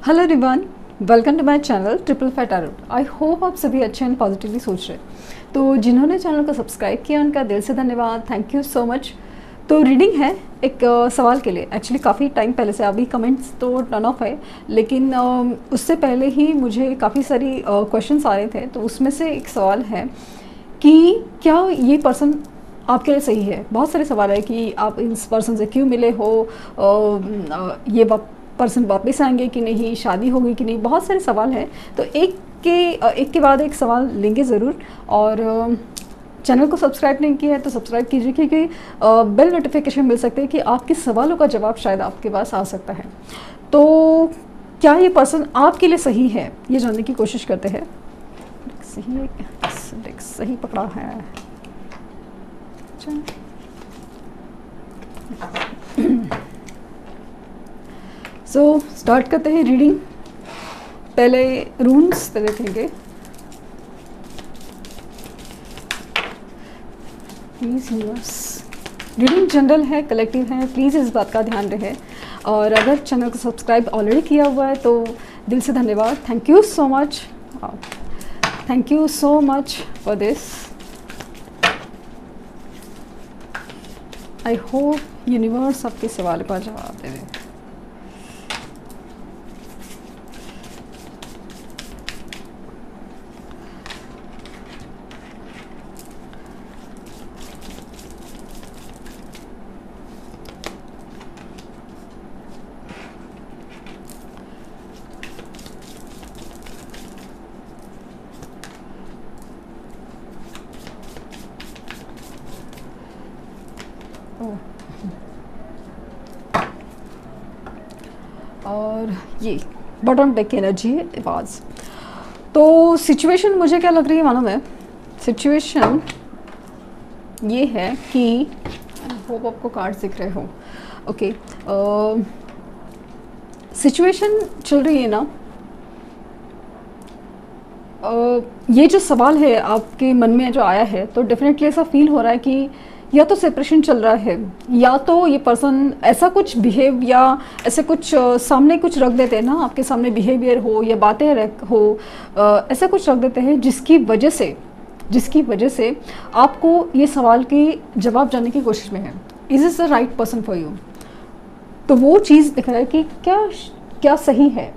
Hello everyone, welcome to my channel triple five tarot. I hope आप सभी अच्छे and positively सोच रहे हैं। तो जिन्होंने चैनल को सब्सक्राइब किया उनका दिल से धन्यवाद, थैंक यू सो मच। तो रीडिंग है एक सवाल के लिए। एक्चुअली काफ़ी टाइम पहले से अभी कमेंट्स तो टर्न ऑफ है, लेकिन उससे पहले ही मुझे काफ़ी सारी क्वेश्चंस आ रहे थे। तो उसमें से एक सवाल है कि क्या ये पर्सन आपके लिए सही है। बहुत सारे सवाल है कि आप इस पर्सन से क्यों मिले हो, ये पर्सन वापस आएंगे कि नहीं, शादी होगी कि नहीं, बहुत सारे सवाल हैं। तो एक के बाद एक सवाल लेंगे ज़रूर। और चैनल को सब्सक्राइब नहीं किया है तो सब्सक्राइब कीजिए, क्योंकि बेल नोटिफिकेशन मिल सकते हैं कि आपके सवालों का जवाब शायद आपके पास आ सकता है। तो क्या ये पर्सन आपके लिए सही है, ये जानने की कोशिश करते हैं। सही पकड़ा है। सो स्टार्ट करते हैं रीडिंग। पहले रून्स पे देखेंगे। प्लीज़ यूनिवर्स, रीडिंग जनरल है, कलेक्टिव है, प्लीज़ इस बात का ध्यान रहे। और अगर चैनल को सब्सक्राइब ऑलरेडी किया हुआ है तो दिल से धन्यवाद, thank you so much, thank you so much for this. I hope universe आपके सवाल का जवाब दे। और ये बॉटम डेक की एनर्जी है, आवाज़। तो सिचुएशन मुझे क्या लग रही है मालूम है? सिचुएशन ये है कि होप आपको कार्ड दिख रहे हो। ओके, सिचुएशन चल रही है ना, ये जो सवाल है आपके मन में जो आया है, तो डेफिनेटली ऐसा फील हो रहा है कि या तो सेपरेशन चल रहा है, या तो ये पर्सन ऐसा कुछ बिहेव या ऐसे कुछ सामने कुछ रख देते हैं ना, आपके सामने बिहेवियर हो या बातें हो, ऐसा कुछ रख देते हैं जिसकी वजह से आपको ये सवाल के जवाब जानने की कोशिश में है। Is is the right person for you? तो वो चीज़ दिख रहा है कि क्या सही है।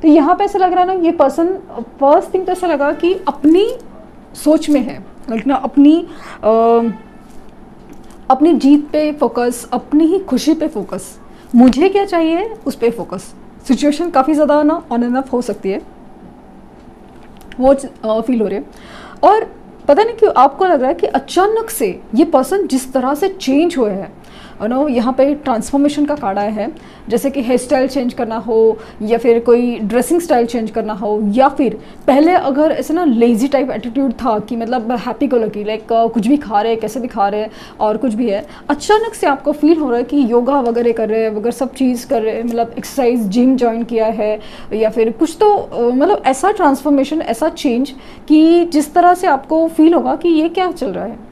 तो यहाँ पे ऐसा लग रहा है ना, ये पर्सन फर्स्ट थिंग तो ऐसा लगा कि अपनी सोच में है, लेकिन अपनी जीत पे फोकस, अपनी ही खुशी पे फोकस, मुझे क्या चाहिए उस पे फोकस। सिचुएशन काफ़ी ज़्यादा ना ऑन एंड ऑफ हो सकती है, वो फील हो रही है। और पता नहीं क्यों आपको लग रहा है कि अचानक से ये पर्सन जिस तरह से चेंज हुए हैं, नो यहाँ पे ट्रांसफॉर्मेशन का कार्ड आया है। जैसे कि हेयर स्टाइल चेंज करना हो, या फिर कोई ड्रेसिंग स्टाइल चेंज करना हो, या फिर पहले अगर ऐसे ना लेजी टाइप एटीट्यूड था कि मतलब हैप्पी को लगी, लाइक कुछ भी खा रहे हैं, कैसे भी खा रहे हैं और कुछ भी है, अचानक से आपको फील हो रहा है कि योगा वगैरह कर रहे हैं, वगैरह सब चीज़ कर रहे हैं, मतलब एक्सरसाइज, जिम ज्वाइन किया है, या फिर कुछ तो मतलब ऐसा ट्रांसफॉर्मेशन, ऐसा चेंज कि जिस तरह से आपको फील होगा कि ये क्या चल रहा है।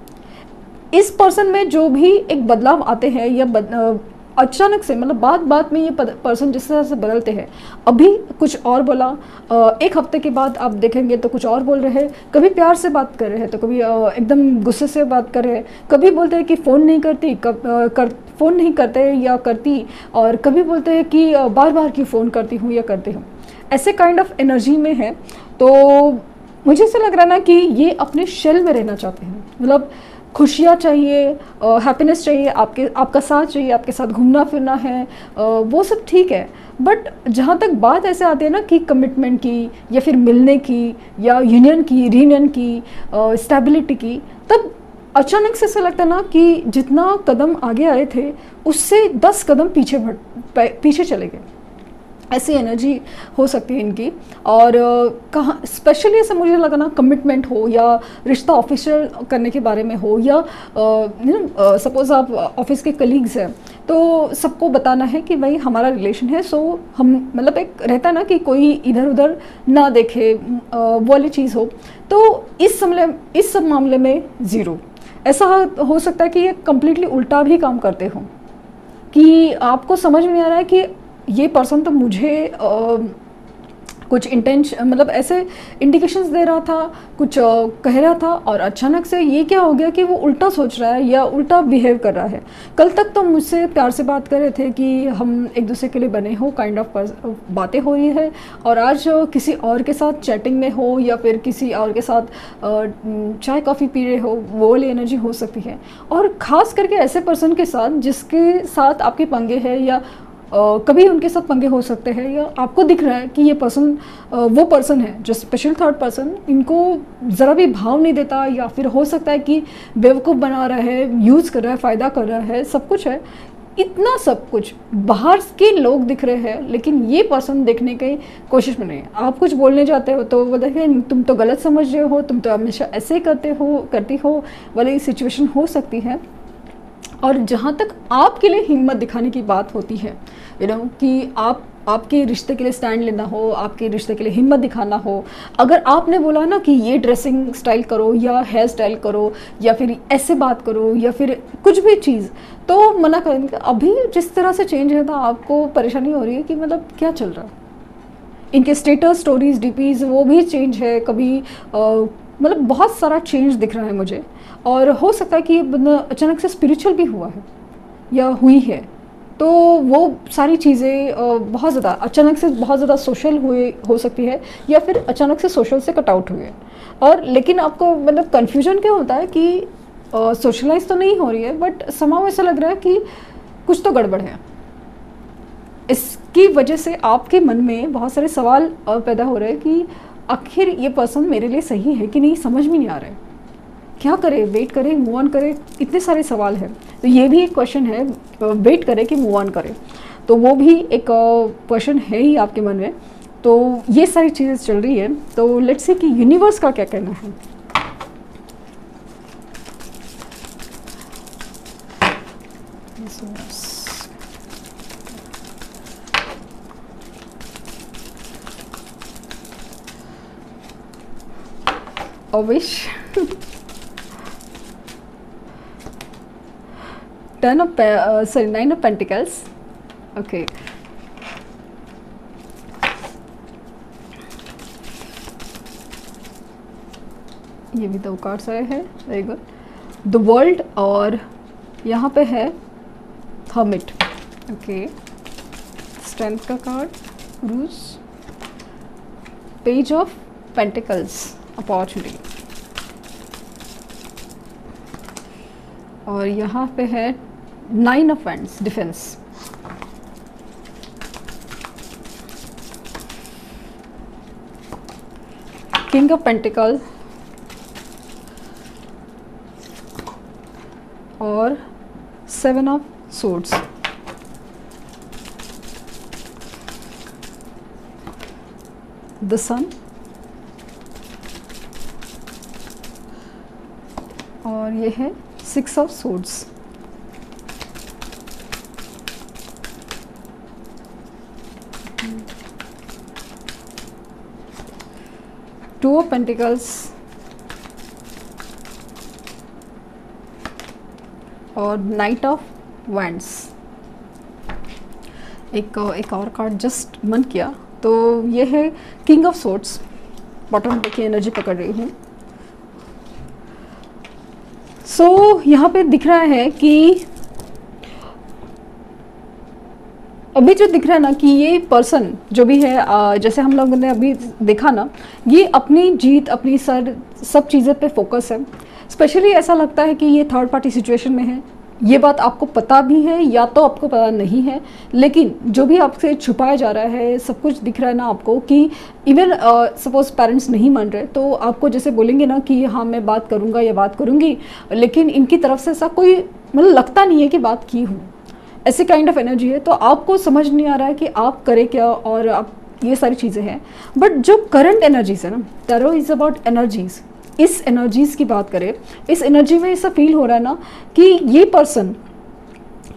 इस पर्सन में जो भी एक बदलाव आते हैं या अचानक से, मतलब बात में ये पर्सन जिस तरह से बदलते हैं, अभी कुछ और बोला, एक हफ्ते के बाद आप देखेंगे तो कुछ और बोल रहे हैं। कभी प्यार से बात कर रहे हैं तो कभी एकदम गुस्से से बात कर रहे हैं। कभी बोलते हैं कि फ़ोन नहीं करती, फ़ोन नहीं करते या करती, और कभी बोलते हैं कि बार बार क्यों फ़ोन करती हूँ या करती हूँ। ऐसे काइंड ऑफ एनर्जी में है। तो मुझे ऐसा लग रहा है ना कि ये अपने शेल में रहना चाहते हैं, मतलब खुशियाँ चाहिए, हैप्पीनेस चाहिए, आपका साथ चाहिए, आपके साथ घूमना फिरना है, वो सब ठीक है। बट जहाँ तक बात ऐसे आती है ना कि कमिटमेंट की, या फिर मिलने की, या यूनियन की, रीयूनियन की, स्टेबिलिटी की, तब अचानक से ऐसा लगता है ना कि जितना कदम आगे आए थे उससे 10 कदम पीछे चले गए। ऐसी एनर्जी हो सकती है इनकी। और कहाँ स्पेशली ऐसा मुझे लगा ना, कमिटमेंट हो या रिश्ता ऑफिशियल करने के बारे में हो, या सपोज़ आप ऑफिस के कलीग्स हैं तो सबको बताना है कि भाई हमारा रिलेशन है। सो हम, मतलब एक रहता है ना कि कोई इधर उधर ना देखे, वो वाली चीज़ हो। तो इस सब मामले में ज़ीरो। ऐसा हो सकता है कि ये कम्प्लीटली उल्टा भी काम करते हो, कि आपको समझ में आ रहा है कि ये पर्सन तो मुझे कुछ इंटेंशन मतलब ऐसे इंडिकेशंस दे रहा था, कुछ कह रहा था, और अचानक से ये क्या हो गया कि वो उल्टा सोच रहा है या उल्टा बिहेव कर रहा है। कल तक तो मुझसे प्यार से बात कर रहे थे कि हम एक दूसरे के लिए बने हो, काइंड ऑफ बातें हो रही है, और आज किसी और के साथ चैटिंग में हो या फिर किसी और के साथ चाय कॉफ़ी पी रहे हो, वो वाली एनर्जी हो सकती है। और ख़ास करके ऐसे पर्सन के साथ जिसके साथ आपके पंगे हैं, या कभी उनके साथ पंगे हो सकते हैं, या आपको दिख रहा है कि ये पर्सन वो पर्सन है जो स्पेशल थर्ड पर्सन इनको ज़रा भी भाव नहीं देता, या फिर हो सकता है कि बेवकूफ़ बना रहा है, यूज़ कर रहा है, फ़ायदा कर रहा है, सब कुछ है। इतना सब कुछ बाहर के लोग दिख रहे हैं, लेकिन ये पर्सन देखने की कोशिश में नहीं है। आप कुछ बोलने जाते हो तो वो देखें तुम तो गलत समझ रहे हो, तुम तो हमेशा ऐसे करती हो वाली सिचुएशन हो सकती है। और जहाँ तक आपके लिए हिम्मत दिखाने की बात होती है, कि आपके रिश्ते के लिए स्टैंड लेना हो, आपके रिश्ते के लिए हिम्मत दिखाना हो, अगर आपने बोला ना कि ये ड्रेसिंग स्टाइल करो या हेयर स्टाइल करो या फिर ऐसे बात करो या फिर कुछ भी चीज़, तो मना करेंगे। अभी जिस तरह से चेंज है ना, आपको परेशानी हो रही है कि मतलब क्या चल रहा है। इनके स्टेटस, स्टोरीज, डीपीज वो भी चेंज है, कभी मतलब बहुत सारा चेंज दिख रहा है मुझे। और हो सकता है कि अचानक से स्पिरिचुअल भी हुआ है या हुई है, तो वो सारी चीज़ें बहुत ज़्यादा अचानक से बहुत ज़्यादा सोशल हुए हो सकती है, या फिर अचानक से सोशल से कट आउट हुए। और लेकिन आपको मतलब कन्फ्यूजन क्या होता है कि सोशलाइज तो नहीं हो रही है, बट समाव ऐसा लग रहा है कि कुछ तो गड़बड़ है। इसकी वजह से आपके मन में बहुत सारे सवाल पैदा हो रहे हैं कि आखिर ये पर्सन मेरे लिए सही है कि नहीं, समझ में नहीं आ रहा है, क्या करे, वेट करे, मूव ऑन करे, इतने सारे सवाल हैं। तो ये भी एक क्वेश्चन है, वेट करे कि मूव ऑन करे, तो वो भी एक क्वेश्चन है ही आपके मन में। तो ये सारी चीज़ें चल रही है। तो लेट्स सी कि यूनिवर्स का क्या कहना है। A wish. 9 of Pentacles. Okay. ये भी 2 कार्ड्स आए हैं, वेरी गुड। द वर्ल्ड, और यहाँ पे है हर्मिट। ओके, स्ट्रेंथ का card, ROUGE, page of pentacles, opportunity, और यहाँ पे है 9 of wands, defence. King of pentacle और 7 ऑफ सोर्ड्स। द सन, और ये है 6 of swords. Two of pentacles और नाइट ऑफ वैंड्स। एक और कार्ड जस्ट मन किया, तो ये है किंग ऑफ सोर्ड्स। बॉटम देखिए, एनर्जी पकड़ रही हूँ। सो यहाँ पे दिख रहा है कि अभी जो दिख रहा है ना कि ये पर्सन जो भी है, जैसे हम लोगों ने अभी देखा ना, ये अपनी जीत, अपनी सब चीज़ें पे फोकस है। स्पेशली ऐसा लगता है कि ये थर्ड पार्टी सिचुएशन में है। ये बात आपको पता भी है या तो आपको पता नहीं है, लेकिन जो भी आपसे छुपाया जा रहा है, सब कुछ दिख रहा है ना आपको कि इवन सपोज पेरेंट्स नहीं मान रहे, तो आपको जैसे बोलेंगे ना कि हाँ मैं बात करूँगा या बात करूँगी, लेकिन इनकी तरफ से ऐसा कोई मतलब लगता नहीं है कि बात की हूँ, ऐसे काइंड ऑफ एनर्जी है। तो आपको समझ नहीं आ रहा है कि आप करें क्या, और आप ये सारी चीज़ें हैं। बट जो करंट एनर्जीज है ना, टैरो इज़ अबाउट एनर्जीज। इस एनर्जीज़ की बात करें, इस एनर्जी में ऐसा फील हो रहा है ना कि ये पर्सन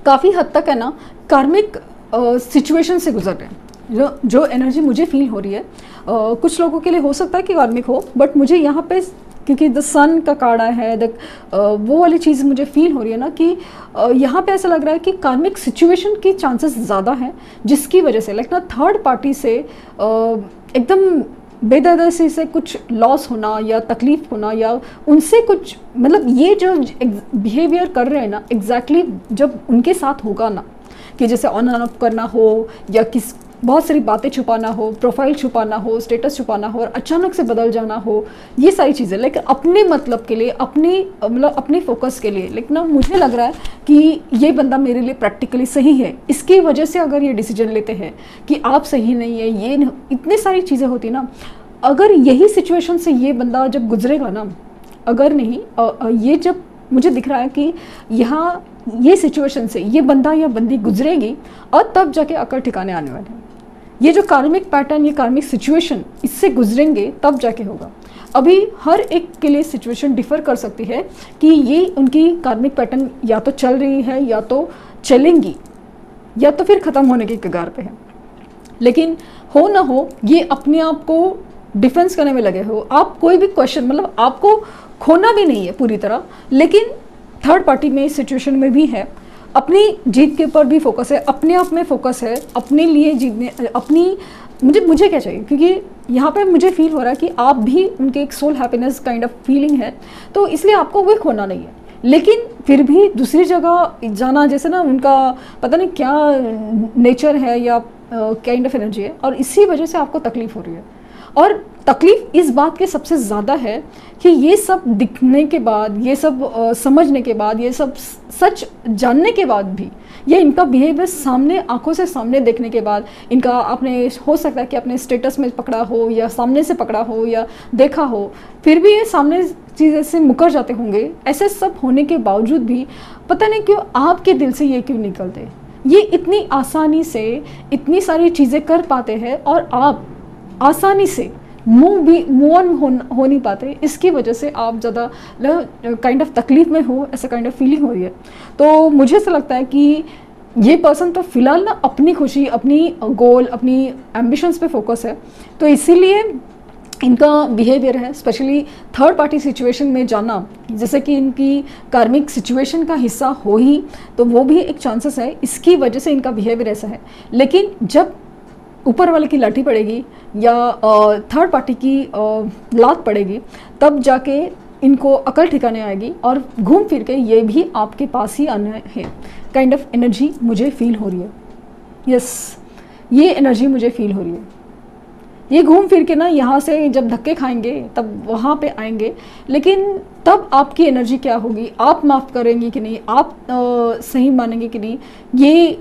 काफ़ी हद तक है ना कार्मिक सिचुएशन से गुजर रहे हैं। जो एनर्जी मुझे फील हो रही है, कुछ लोगों के लिए हो सकता है कि कार्मिक हो, बट मुझे यहाँ पे क्योंकि द सन का कार्ड आया है, वो वाली चीज़ मुझे फील हो रही है ना कि यहाँ पे ऐसा लग रहा है कि कार्मिक सिचुएशन की चांसेस ज़्यादा हैं, जिसकी वजह से लाइक ना थर्ड पार्टी से एकदम बेदर्दी से कुछ लॉस होना या तकलीफ होना या उनसे कुछ मतलब ये जो बिहेवियर कर रहे हैं ना एग्जैक्टली जब उनके साथ होगा ना कि जैसे ऑन एंड ऑफ करना हो या किस बहुत सारी बातें छुपाना हो, प्रोफाइल छुपाना हो, स्टेटस छुपाना हो और अचानक से बदल जाना हो, ये सारी चीज़ें लेकिन अपने मतलब के लिए अपने फोकस के लिए लेकिन ना मुझे लग रहा है कि ये बंदा मेरे लिए प्रैक्टिकली सही है। इसकी वजह से अगर ये डिसीजन लेते हैं कि आप सही नहीं है, ये इतनी सारी चीज़ें होती ना, अगर यही सिचुएशन से ये बंदा जब गुजरेगा ना, अगर नहीं ये जब मुझे दिख रहा है कि यहाँ ये सिचुएशन से ये बंदा या बंदी गुजरेगी और तब जाके अकल ठिकाने आने वाले हैं। ये जो कार्मिक पैटर्न, ये कार्मिक सिचुएशन इससे गुजरेंगे तब जाके होगा। अभी हर एक के लिए सिचुएशन डिफ़र कर सकती है कि ये उनकी कार्मिक पैटर्न या तो चल रही है या तो चलेंगी या तो फिर ख़त्म होने के कगार पे है। लेकिन हो ना हो ये अपने आप को डिफेंस करने में लगे हो। आप कोई भी क्वेश्चन मतलब आपको खोना भी नहीं है पूरी तरह, लेकिन थर्ड पार्टी में इस सिचुएशन में भी है, अपनी जीत के ऊपर भी फोकस है, अपने आप में फोकस है, अपने लिए जीतने अपनी मुझे क्या चाहिए, क्योंकि यहाँ पे मुझे फील हो रहा है कि आप भी उनके एक soul happiness kind of feeling है, तो इसलिए आपको वो खोना नहीं है। लेकिन फिर भी दूसरी जगह जाना, जैसे ना उनका पता नहीं क्या नेचर है या काइंड ऑफ एनर्जी है, और इसी वजह से आपको तकलीफ हो रही है। और तकलीफ इस बात के सबसे ज़्यादा है कि ये सब दिखने के बाद, ये सब समझने के बाद, ये सब सच जानने के बाद भी, ये इनका बिहेवियर सामने आंखों से सामने देखने के बाद, इनका आपने हो सकता है कि अपने स्टेटस में पकड़ा हो या सामने से पकड़ा हो या देखा हो, फिर भी ये सामने चीज़ें से मुकर जाते होंगे। ऐसे सब होने के बावजूद भी पता नहीं क्यों आपके दिल से ये क्यों निकलते, ये इतनी आसानी से इतनी सारी चीज़ें कर पाते हैं और आप आसानी से मूव ऑन हो नहीं पाते। इसकी वजह से आप ज़्यादा काइंड ऑफ तकलीफ में हो, ऐसा काइंड ऑफ फीलिंग हो रही है। तो मुझे ऐसा लगता है कि ये पर्सन तो फिलहाल ना अपनी खुशी, अपनी गोल, अपनी एम्बिशंस पे फोकस है, तो इसीलिए इनका बिहेवियर है, स्पेशली थर्ड पार्टी सिचुएशन में जाना, जैसे कि इनकी कार्मिक सिचुएशन का हिस्सा हो ही, तो वो भी एक चांसेस है, इसकी वजह से इनका बिहेवियर ऐसा है। लेकिन जब ऊपर वाले की लाठी पड़ेगी या थर्ड पार्टी की लात पड़ेगी, तब जाके इनको अकल ठिकाने आएगी और घूम फिर के ये भी आपके पास ही आना है। काइंड ऑफ एनर्जी मुझे फील हो रही है। यस, ये एनर्जी मुझे फील हो रही है। ये घूम फिर के ना यहाँ से जब धक्के खाएंगे तब वहाँ पे आएंगे, लेकिन तब आपकी एनर्जी क्या होगी, आप माफ़ करेंगे कि नहीं, आप सही मानेंगे कि नहीं, ये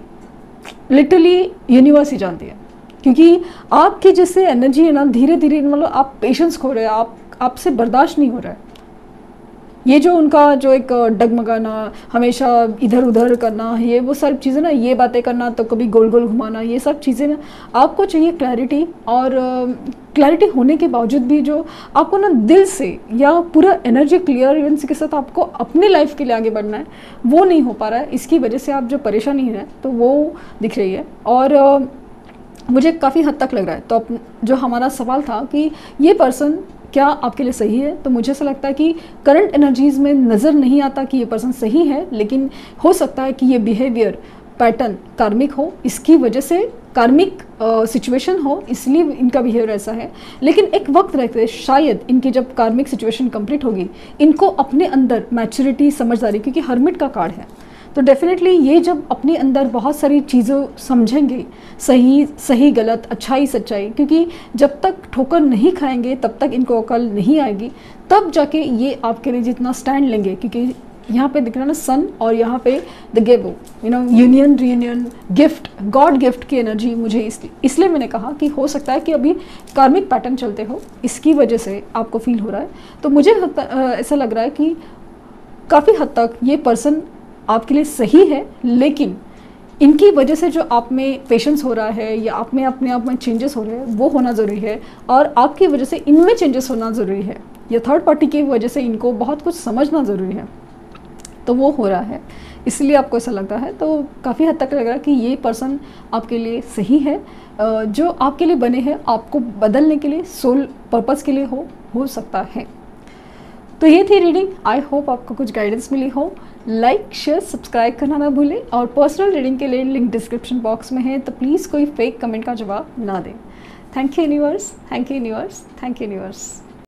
लिटरली यूनिवर्स ही जानती है। क्योंकि आपकी जैसे एनर्जी है ना, धीरे धीरे मतलब आप पेशेंस खो रहे हैं, आपसे बर्दाश्त नहीं हो रहा है। ये जो उनका जो एक डगमगाना, हमेशा इधर उधर करना, ये वो सब चीज़ें ना, ये बातें करना तो कभी गोल गोल घुमाना, ये सब चीज़ें ना, आपको चाहिए क्लैरिटी। और क्लैरिटी होने के बावजूद भी जो आपको ना दिल से या पूरा एनर्जी क्लियरेंस के साथ आपको अपनी लाइफ के लिए आगे बढ़ना है, वो नहीं हो पा रहा है। इसकी वजह से आप जो परेशानी है तो वो दिख रही है। और मुझे काफ़ी हद तक लग रहा है, तो जो हमारा सवाल था कि ये पर्सन क्या आपके लिए सही है, तो मुझे ऐसा लगता है कि करंट एनर्जीज़ में नज़र नहीं आता कि ये पर्सन सही है, लेकिन हो सकता है कि ये बिहेवियर पैटर्न कार्मिक हो, इसकी वजह से कार्मिक सिचुएशन हो, इसलिए इनका बिहेवियर ऐसा है। लेकिन एक वक्त रहते शायद इनकी जब कार्मिक सिचुएशन कंप्लीट होगी, इनको अपने अंदर मैच्योरिटी, समझदारी, क्योंकि हर्मिट का कार्ड है, तो डेफिनेटली ये जब अपने अंदर बहुत सारी चीज़ों समझेंगे, सही गलत, अच्छाई सच्चाई, क्योंकि जब तक ठोकर नहीं खाएंगे तब तक इनको अकल नहीं आएगी, तब जाके ये आपके लिए जितना स्टैंड लेंगे। क्योंकि यहाँ पे दिख रहा है ना सन, और यहाँ पे द गेबो, union, reunion, gift, god gift की एनर्जी मुझे इसलिए मैंने कहा कि हो सकता है कि अभी कार्मिक पैटर्न चलते हो, इसकी वजह से आपको फील हो रहा है। तो मुझे ऐसा लग रहा है कि काफ़ी हद तक ये पर्सन आपके लिए सही है, लेकिन इनकी वजह से जो आप में पेशेंस हो रहा है या आप में अपने आप में चेंजेस हो रहे हैं, वो होना ज़रूरी है, और आपकी वजह से इनमें चेंजेस होना ज़रूरी है, या थर्ड पार्टी की वजह से इनको बहुत कुछ समझना ज़रूरी है, तो वो हो रहा है, इसलिए आपको ऐसा लगता है। तो काफ़ी हद तक लग रहा है कि ये पर्सन आपके लिए सही है, जो आपके लिए बने हैं आपको बदलने के लिए, सोल पर्पज़ के लिए हो सकता है। तो ये थी रीडिंग। आई होप आपको कुछ गाइडेंस मिली हो। लाइक शेयर सब्सक्राइब करना ना भूलें, और पर्सनल रीडिंग के लिए लिंक डिस्क्रिप्शन बॉक्स में है, तो प्लीज़ कोई फेक कमेंट का जवाब ना दें। Thank you universe, thank you universe, thank you universe.